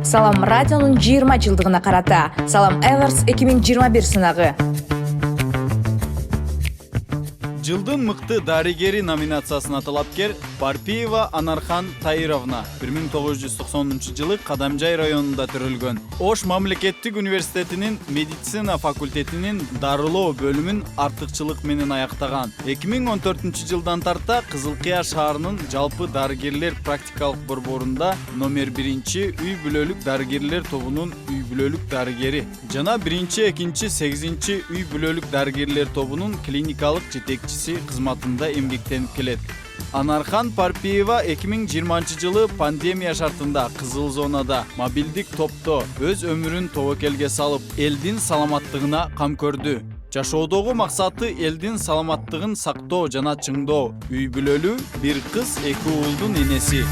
Салам радионун 20 жылдыгына карата Салам Эверс 2021 сынагы. Жылдын мыкты дарыгери номинациясына талапкер Парпиева Анархан Таировна 1990 жылы Кадамжай районунда төрөлгөн. Ош мамлекеттик университетинин медицина факультетинин дарылоо бөлүмүн артыкчылык менен аяктаган. 2014 жылдан тарта Кызыл Кыя шаарынын жалпы дарыгерлер практикалык борборунда номер 1 үй бүлөлүк дарыгерлер тобунун үй бүлөлүк дарыгери жана 1-2-8 үй бүлөлүк дарыгерлер тобунун клиникалык жетекчиси кызматында эмгектенип келет. Анархан Парпиева 2020 жылы пандемия шартында кызыл зонада мобилдик топто өз өмүрүн тобокелге салып, элдин саламаттыгына кам көрдү. Жашоодогу максаты элдин саламаттыгын сактоо жана чыңдоо. Үй бүлөлүү, бир кыз, 2 уулдун энеси.